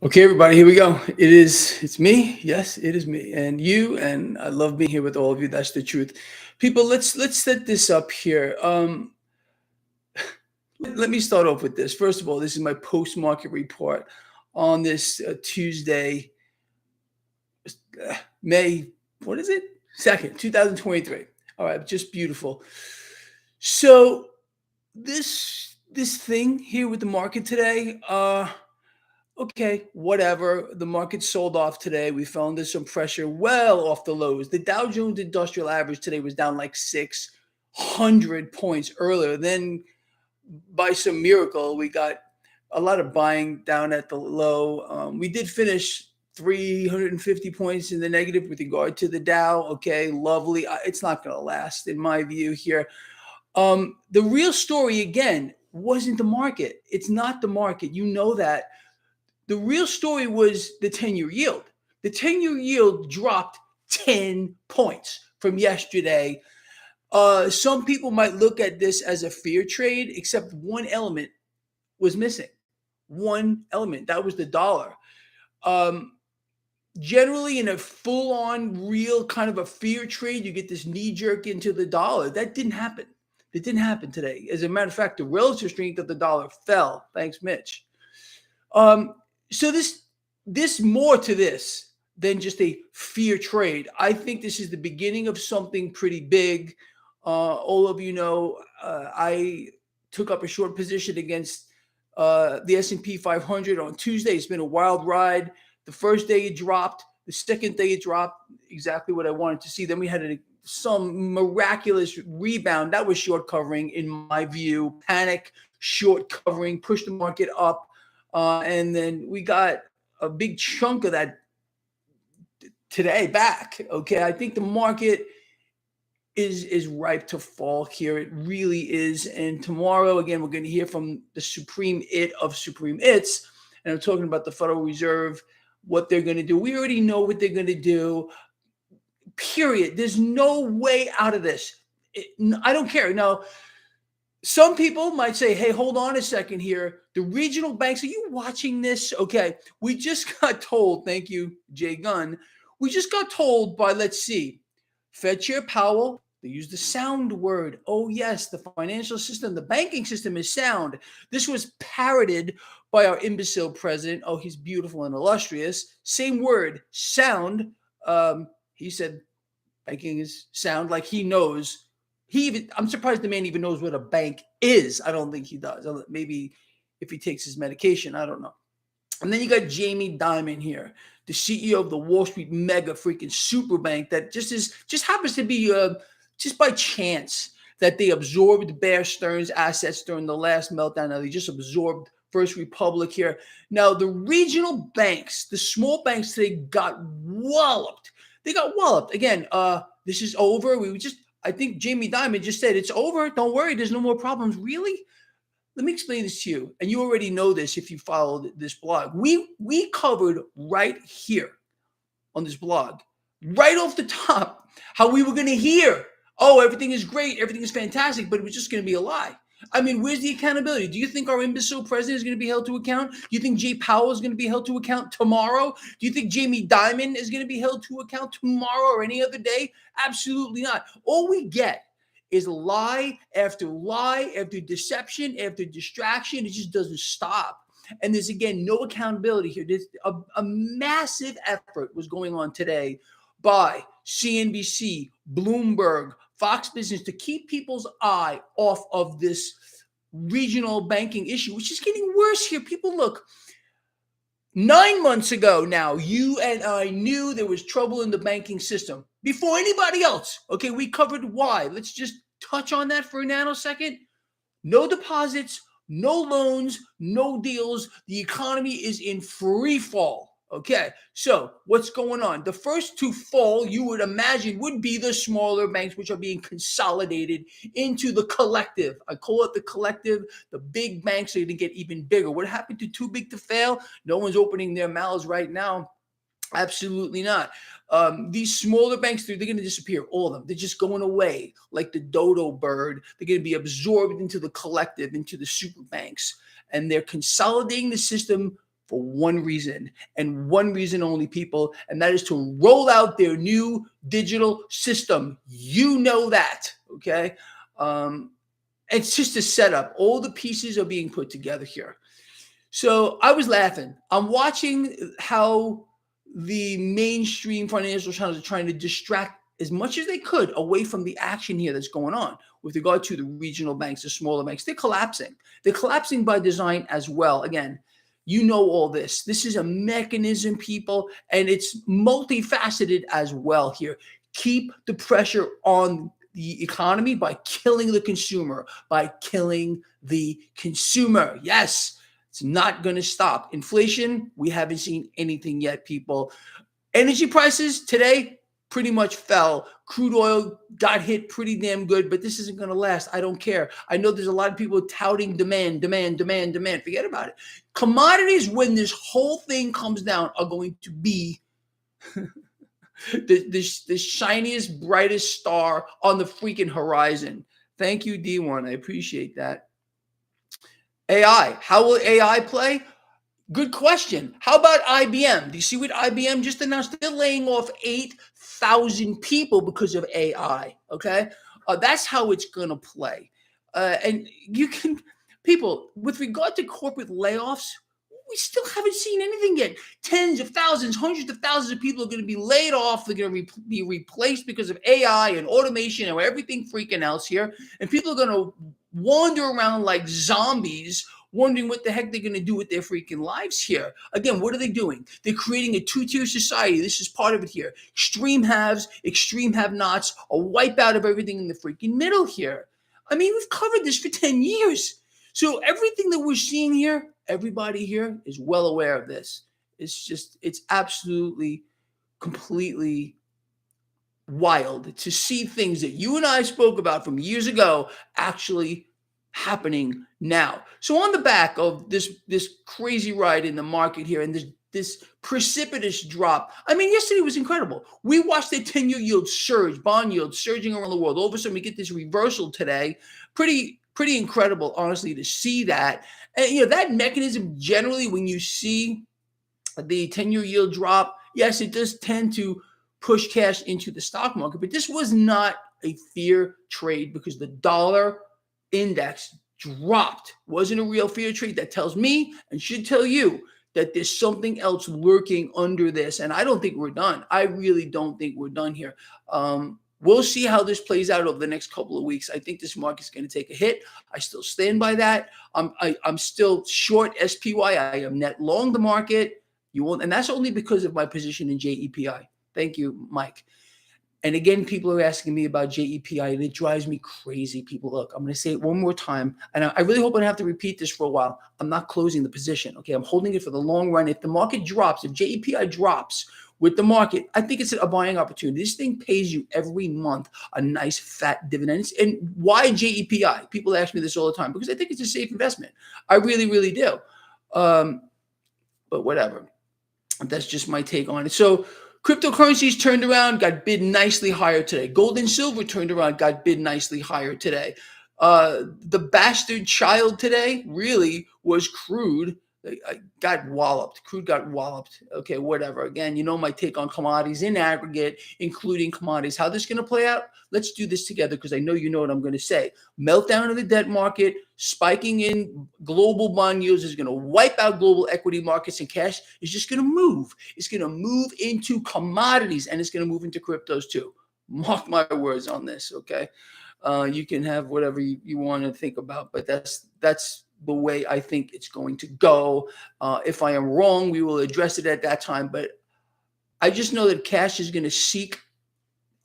Okay, everybody, here we go. It's me. Yes, it is me and you. And I love being here with all of you. That's the truth. People, let's set this up here. Let me start off with this. First of all, this is my post-market report on this Tuesday, May, what is it? 2nd, 2023. All right, just beautiful. So this thing here with the market today, okay, whatever. The market sold off today. We fell under some pressure well off the lows. The Dow Jones Industrial Average today was down like 600 points earlier. Then, by some miracle, we got a lot of buying down at the low. We did finish 350 points in the negative with regard to the Dow. Okay, lovely. It's not going to last, in my view, here. The real story, again, wasn't the market. It's not the market. You know that. The real story was the 10-year yield. The 10-year yield dropped 10 points from yesterday. Some people might look at this as a fear trade, except one element was missing. One element. That was the dollar. Generally, in a full-on, real kind of a fear trade, you get this knee-jerk into the dollar. That didn't happen. It didn't happen today. As a matter of fact, the relative strength of the dollar fell. Thanks, Mitch. So this more to this than just a fear trade. I think this is the beginning of something pretty big. All of you know, I took up a short position against the S&P 500 on Tuesday. It's been a wild ride. The first day it dropped. The second day it dropped. Exactly what I wanted to see. Then we had some miraculous rebound. That was short covering, in my view. Panic, short covering, pushed the market up. And then we got a big chunk of that today back. Okay, I think the market is ripe to fall here. It really is. And tomorrow, again, we're going to hear from the supreme it of supreme its. And I'm talking about the Federal Reserve, what they're going to do. We already know what they're going to do. Period. There's no way out of this. I don't care. Now, some people might say, hey, hold on a second here. The regional banks, are you watching this? Okay, we just got told, thank you, Jay Gunn. We just got told by, let's see, Fed Chair Powell, they used the sound word. Oh, yes, the financial system, the banking system is sound. This was parroted by our imbecile president. Oh, he's beautiful and illustrious. Same word, sound. He said banking is sound, like he knows. I'm surprised the man even knows what a bank is. I don't think he does. Maybe if he takes his medication, I don't know. And then you got Jamie Dimon here, the CEO of the Wall Street mega freaking super bank that just happens to be just by chance that they absorbed Bear Stearns assets during the last meltdown. Now they just absorbed First Republic here. Now the regional banks, the small banks today got walloped. They got walloped. Again, this is over. I think Jamie Dimon just said, it's over. Don't worry. There's no more problems. Really? Let me explain this to you. And you already know this if you followed this blog. We covered right here on this blog, right off the top, how we were going to hear, oh, everything is great. Everything is fantastic. But it was just going to be a lie. I mean, where's the accountability? Do you think our imbecile president is going to be held to account? Do you think Jay Powell is going to be held to account tomorrow? Do you think Jamie Dimon is going to be held to account tomorrow or any other day? Absolutely not. All we get is lie after deception, after distraction. It just doesn't stop. And there's, again, no accountability here. There's a massive effort was going on today by CNBC, Bloomberg, Fox Business to keep people's eye off of this regional banking issue, which is getting worse here. People, look, 9 months ago now, you and I knew there was trouble in the banking system before anybody else. Okay, we covered why. Let's just touch on that for a nanosecond. No deposits, no loans, no deals. The economy is in free fall. Okay, so what's going on? The first to fall, you would imagine, would be the smaller banks, which are being consolidated into the collective. I call it the collective. The big banks are going to get even bigger. What happened to too big to fail? No one's opening their mouths right now. Absolutely not. These smaller banks, they're going to disappear, all of them. They're just going away like the dodo bird. They're going to be absorbed into the collective, into the super banks. And they're consolidating the system for one reason and one reason only, people, and that is to roll out their new digital system. You know that, okay? It's just a setup. All the pieces are being put together here. So I was laughing. I'm watching how the mainstream financial channels are trying to distract as much as they could away from the action here that's going on with regard to the regional banks, the smaller banks. They're collapsing. They're collapsing by design as well. Again, you know all this. This is a mechanism, people, and it's multifaceted as well here. Keep the pressure on the economy by killing the consumer, Yes. It's not going to stop. Inflation, we haven't seen anything yet, people. Energy prices today pretty much fell. Crude oil got hit pretty damn good, but this isn't going to last. I don't care. I know there's a lot of people touting demand. Forget about it. Commodities, when this whole thing comes down, are going to be the shiniest, brightest star on the freaking horizon. Thank you, D1. I appreciate that. AI. How will AI play? Good question. How about IBM? Do you see what IBM just announced? They're laying off 8,000 people because of AI. Okay. That's how it's going to play. And you can, people, with regard to corporate layoffs, we still haven't seen anything yet. Tens of thousands, hundreds of thousands of people are going to be laid off. They're going to be replaced because of AI and automation and everything freaking else here. And people are going to wander around like zombies, wondering what the heck they're going to do with their freaking lives here. Again, what are they doing? They're creating a two-tier society. This is part of it here. Extreme haves, extreme have-nots, a wipeout of everything in the freaking middle here. I mean, we've covered this for 10 years. So everything that we're seeing here, everybody here is well aware of this. It's absolutely, completely wild to see things that you and I spoke about from years ago actually happening now. So on the back of this crazy ride in the market here and this precipitous drop, I mean, yesterday was incredible. We watched the 10-year yield surge, bond yield surging around the world. All of a sudden, we get this reversal today. Pretty incredible, honestly, to see that. And that mechanism generally, when you see the 10-year yield drop, yes, it does tend to push cash into the stock market, but this was not a fear trade because the dollar index dropped. Wasn't a real fear trade. That tells me and should tell you that there's something else lurking under this. And I don't think we're done. I really don't think we're done here. We'll see how this plays out over the next couple of weeks. I think this market's going to take a hit. I still stand by that. I'm still short SPY. I am net long the market. You won't, and that's only because of my position in JEPI. Thank you, Mike. And again, people are asking me about JEPI, and it drives me crazy. People, look, I'm going to say it one more time, and I really hope I don't have to repeat this for a while. I'm not closing the position, okay? I'm holding it for the long run. If the market drops, if JEPI drops with the market, I think it's a buying opportunity. This thing pays you every month a nice fat dividend. And why JEPI? People ask me this all the time because I think it's a safe investment. I really, really do. But whatever. That's just my take on it. So cryptocurrencies turned around, got bid nicely higher today. Gold and silver turned around, got bid nicely higher today. The bastard child today really was crude. Got walloped. Crude got walloped. Okay, whatever. Again, you know my take on commodities in aggregate, including commodities. How this is going to play out? Let's do this together because I know you know what I'm going to say. Meltdown of the debt market, spiking in global bond yields is going to wipe out global equity markets, and cash is just going to move. It's going to move into commodities, and it's going to move into cryptos too. Mark my words on this, okay? You can have whatever you want to think about, but that's the way I think it's going to go. If I am wrong, we will address it at that time. But I just know that cash is going to seek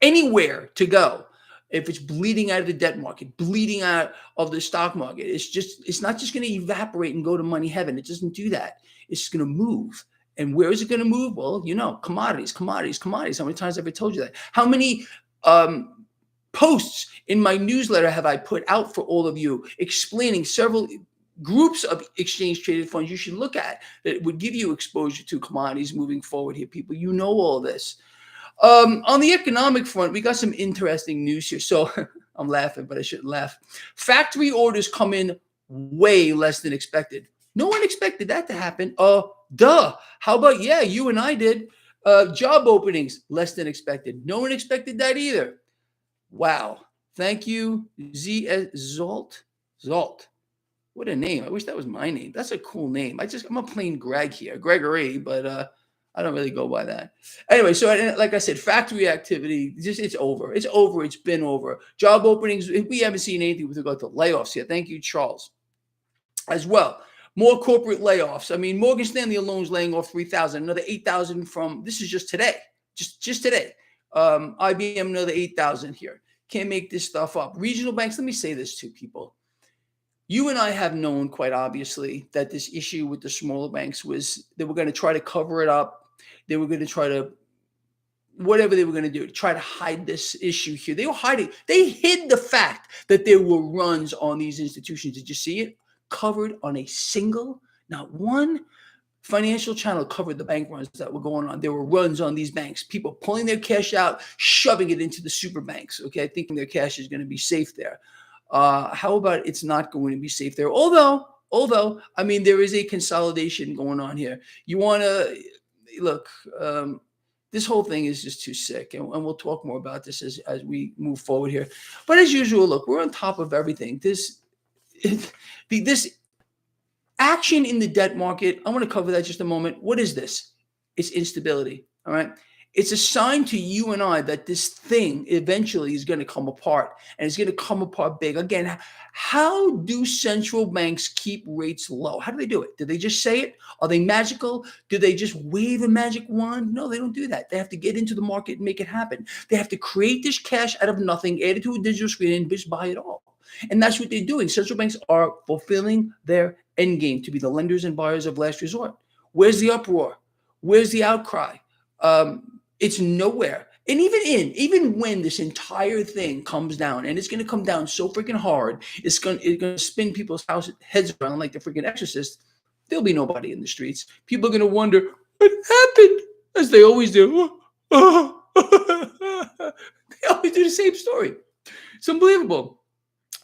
anywhere to go. If it's bleeding out of the debt market, bleeding out of the stock market, it's not just going to evaporate and go to money heaven. It doesn't do that. It's going to move. And where is it going to move? Well, commodities. How many times have I told you that? How many posts in my newsletter have I put out for all of you explaining several groups of exchange traded funds you should look at that would give you exposure to commodities moving forward here, people? You know all this. On the economic front, we got some interesting news here. So I'm laughing, but I shouldn't laugh. Factory orders come in way less than expected. No one expected that to happen. Duh. How about, yeah, you and I did. Job openings, less than expected. No one expected that either. Wow. Thank you, Zolt. Zolt. What a name. I wish that was my name. That's a cool name. I'm a plain Greg here, Gregory, but I don't really go by that. Anyway, so like I said, factory activity, it's over. It's over. It's been over. Job openings, we haven't seen anything with regard to layoffs yet. Thank you, Charles. As well, more corporate layoffs. I mean, Morgan Stanley alone is laying off 3,000, another 8,000 from, this is just today, just today. IBM, another 8,000 here. Can't make this stuff up. Regional banks, let me say this to people. You and I have known quite obviously that this issue with the smaller banks was they were going to try to cover it up. They were going to try to, whatever they were going to do, to try to hide this issue here. They were hiding. They hid the fact that there were runs on these institutions. Did you see it? Covered on a single, not one financial channel covered the bank runs that were going on. There were runs on these banks, people pulling their cash out, shoving it into the super banks, okay, thinking their cash is going to be safe there. How about it's not going to be safe there? Although, I mean, there is a consolidation going on here. You want to, look, this whole thing is just too sick, and we'll talk more about this as we move forward here. But as usual, look, we're on top of everything. This action in the debt market, I want to cover that just a moment. What is this? It's instability, all right? It's a sign to you and I that this thing eventually is going to come apart, and it's going to come apart big. Again, how do central banks keep rates low? How do they do it? Do they just say it? Are they magical? Do they just wave a magic wand? No, they don't do that. They have to get into the market and make it happen. They have to create this cash out of nothing, add it to a digital screen, and just buy it all. And that's what they're doing. Central banks are fulfilling their end game to be the lenders and buyers of last resort. Where's the uproar? Where's the outcry? It's nowhere. And even when this entire thing comes down, and it's going to come down so freaking hard, it's going to spin people's heads around like the freaking Exorcist. There'll be nobody in the streets. People are going to wonder what happened, as they always do. They always do the same story. It's unbelievable.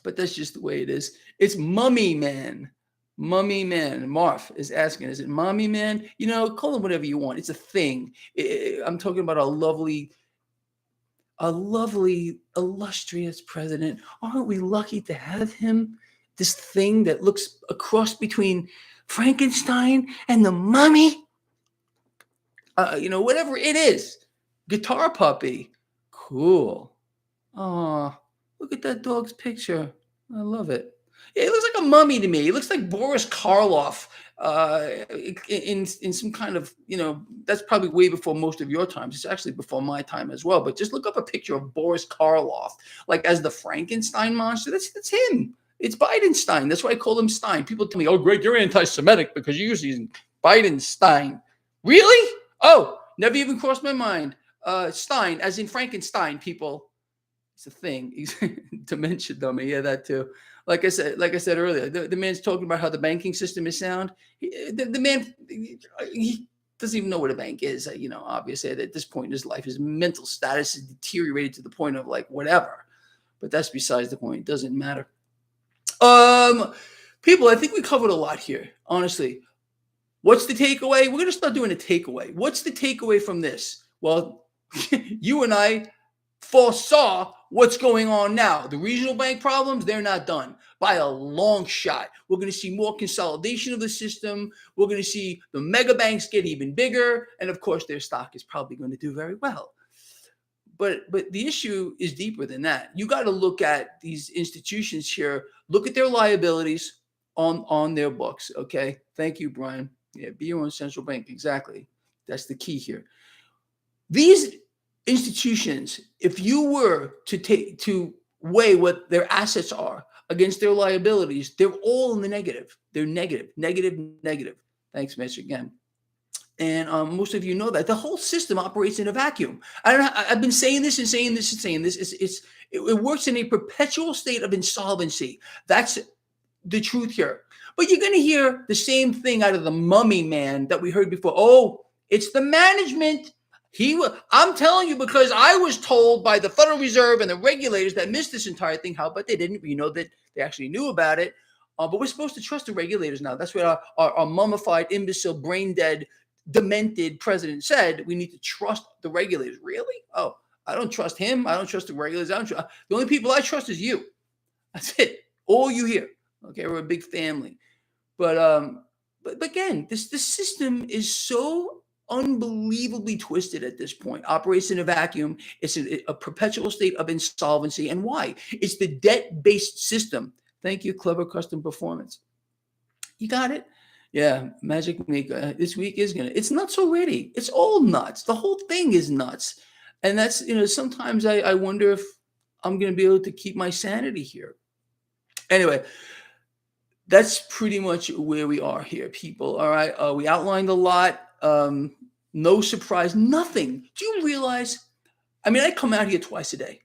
But that's just the way it is. It's Mummy Man. Mummy Man. Marv is asking, is it Mommy Man? You know, call him whatever you want. It's a thing. I'm talking about a lovely, illustrious president. Aren't we lucky to have him? This thing that looks a cross between Frankenstein and the mummy. Whatever it is. Guitar puppy. Cool. Oh, look at that dog's picture. I love it. Yeah, it looks like a mummy to me. It looks like Boris Karloff in some kind of, that's probably way before most of your times. It's actually before my time as well. But just look up a picture of Boris Karloff, like as the Frankenstein monster. That's him. It's Bidenstein. That's why I call him Stein. People tell me, oh, Greg, you're anti-Semitic because you're using Bidenstein. Really? Oh, never even crossed my mind. Stein, as in Frankenstein, people. It's a thing. He's dementia dummy. Yeah, that too. Like I said earlier, the man's talking about how the banking system is sound. The man, he doesn't even know what a bank is. Obviously at this point in his life, his mental status is deteriorated to the point of like whatever. But that's besides the point. It doesn't matter. People, I think we covered a lot here. Honestly, what's the takeaway? We're gonna start doing a takeaway. What's the takeaway from this? Well, you and I foresaw what's going on now. The regional bank problems, they're not done by a long shot. We're going to see more consolidation of the system. We're going to see the mega banks get even bigger. And of course, their stock is probably going to do very well. But the issue is deeper than that. You got to look at these institutions here, look at their liabilities on their books. Okay. Thank you, Brian. Yeah, be your own central bank. Exactly. That's the key here. These institutions, if you were to weigh what their assets are against their liabilities, they're all in the negative. They're negative. Thanks, Mitch, again. And most of you know that the whole system operates in a vacuum. I've been saying this. It works in a perpetual state of insolvency. That's the truth here. But you're going to hear the same thing out of the mummy man that we heard before. Oh, it's the management. I'm telling you, because I was told by the Federal Reserve and the regulators that missed this entire thing. How about they didn't? That they actually knew about it. But we're supposed to trust the regulators now. That's what our mummified, imbecile, brain dead, demented president said. We need to trust the regulators. Really? Oh, I don't trust him. I don't trust the regulators. I don't trust. The only people I trust is you. That's it. All you here. Okay, we're a big family. But again, this system is so unbelievably twisted at this point. Operates in a vacuum. It's a perpetual state of insolvency. And why? It's the debt-based system. Thank you, Clever Custom Performance. You got it? Yeah, Magic Maker. This week is gonna. It's nuts already. It's all nuts. The whole thing is nuts. And that's, sometimes I wonder if I'm gonna be able to keep my sanity here. Anyway, that's pretty much where we are here, people. All right. We outlined a lot. No surprise, nothing. Do you realize? I mean, I come out here twice a day.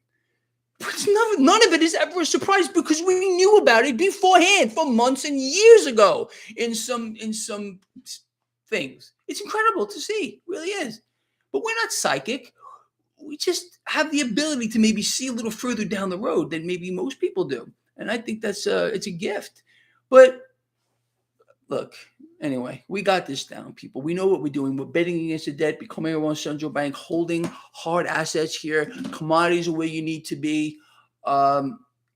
But none of it is ever a surprise because we knew about it beforehand for months and years ago in some things. It's incredible to see. It really is. But we're not psychic. We just have the ability to maybe see a little further down the road than maybe most people do. And I think that's it's a gift. But look, anyway, we got this down, people. We know what we're doing. We're betting against the debt, becoming our own central bank, holding hard assets here. Commodities are where you need to be.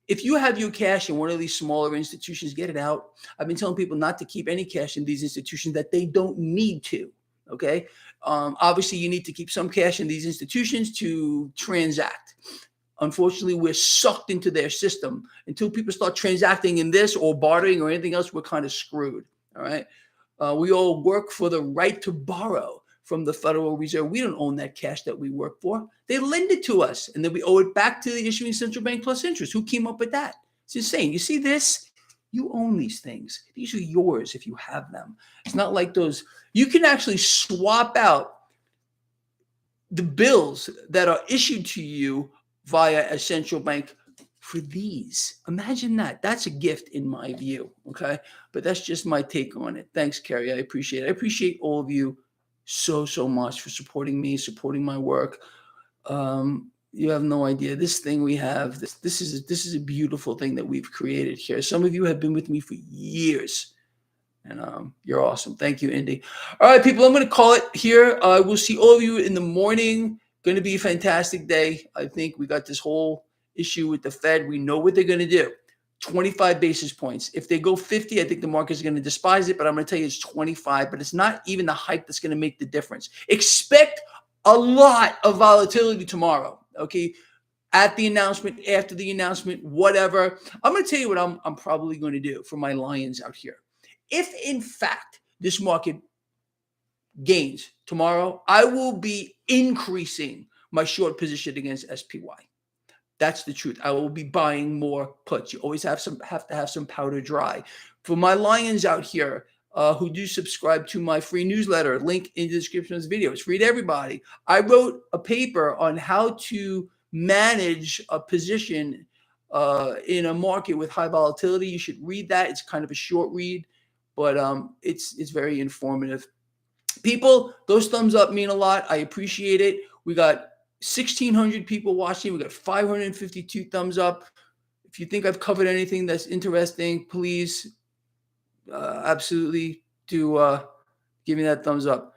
If you have your cash in one of these smaller institutions, get it out. I've been telling people not to keep any cash in these institutions that they don't need to. Okay. Obviously, you need to keep some cash in these institutions to transact. Unfortunately, we're sucked into their system. Until people start transacting in this or bartering or anything else, we're kind of screwed. All right. We all work for the right to borrow from the Federal Reserve. We don't own that cash that we work for. They lend it to us, and then we owe it back to the issuing central bank plus interest. Who came up with that? It's insane. You see this? You own these things. These are yours if you have them. It's not like those. You can actually swap out the bills that are issued to you via a central bank for these. Imagine that. That's a gift in my view. Okay. But that's just my take on it. Thanks, Carrie. I appreciate it. I appreciate all of you so much for supporting me, supporting my work. You have no idea. This thing we have, this is a beautiful thing that we've created here. Some of you have been with me for years. And you're awesome. Thank you, Indy. All right, people, I'm going to call it here. We'll see all of you in the morning. Going to be a fantastic day. I think we got this whole issue with the Fed. We know what they're going to do. 25 basis points. If they go 50, I think the market is going to despise it, but I'm going to tell you it's 25, but it's not even the hype that's going to make the difference. Expect a lot of volatility tomorrow, okay? At the announcement, after the announcement, whatever. I'm going to tell you what I'm probably going to do for my lions out here. If, in fact, this market gains tomorrow, I will be increasing my short position against SPY. That's the truth. I will be buying more puts. You always have to have some powder dry. For my lions out here who do subscribe to my free newsletter, link in the description of this video. It's free to everybody. I wrote a paper on how to manage a position in a market with high volatility. You should read that. It's kind of a short read, but it's very informative. People, those thumbs up mean a lot. I appreciate it. We got 1,600 people watching. We got 552 thumbs up. If you think I've covered anything that's interesting, please absolutely do give me that thumbs up.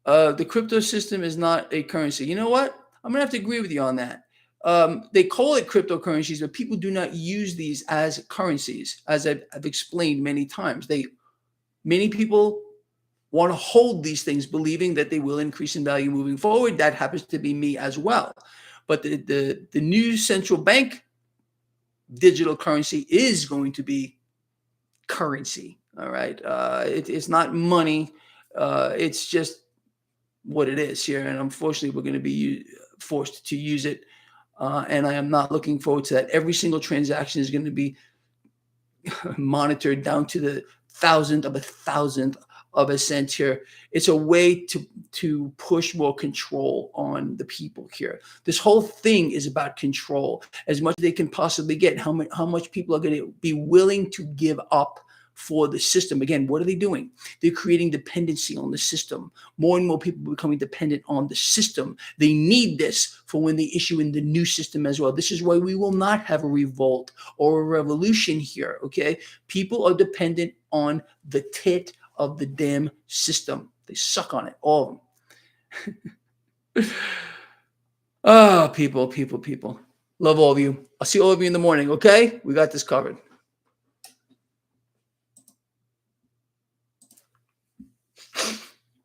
The crypto system is not a currency. You know what? I'm going to have to agree with you on that. They call it cryptocurrencies, but people do not use these as currencies, as I've explained many times. Many people want to hold these things, believing that they will increase in value moving forward. That happens to be me as well. But the new central bank digital currency is going to be currency. All right. It's not money. It's just what it is here. And unfortunately, we're going to be forced to use it. And I am not looking forward to that. Every single transaction is going to be monitored down to the thousandth of a cent here. It's a way to push more control on the people here. This whole thing is about control, as much as they can possibly get. How much people are going to be willing to give up for the system. Again, what are they doing? They're creating dependency on the system. More and more people are becoming dependent on the system. They need this for when they issue in the new system as well. This is why we will not have a revolt or a revolution here, okay? People are dependent on the tit of the damn system. They suck on it, all of them. Ah, people. Love all of you. I'll see all of you in the morning, okay? We got this covered.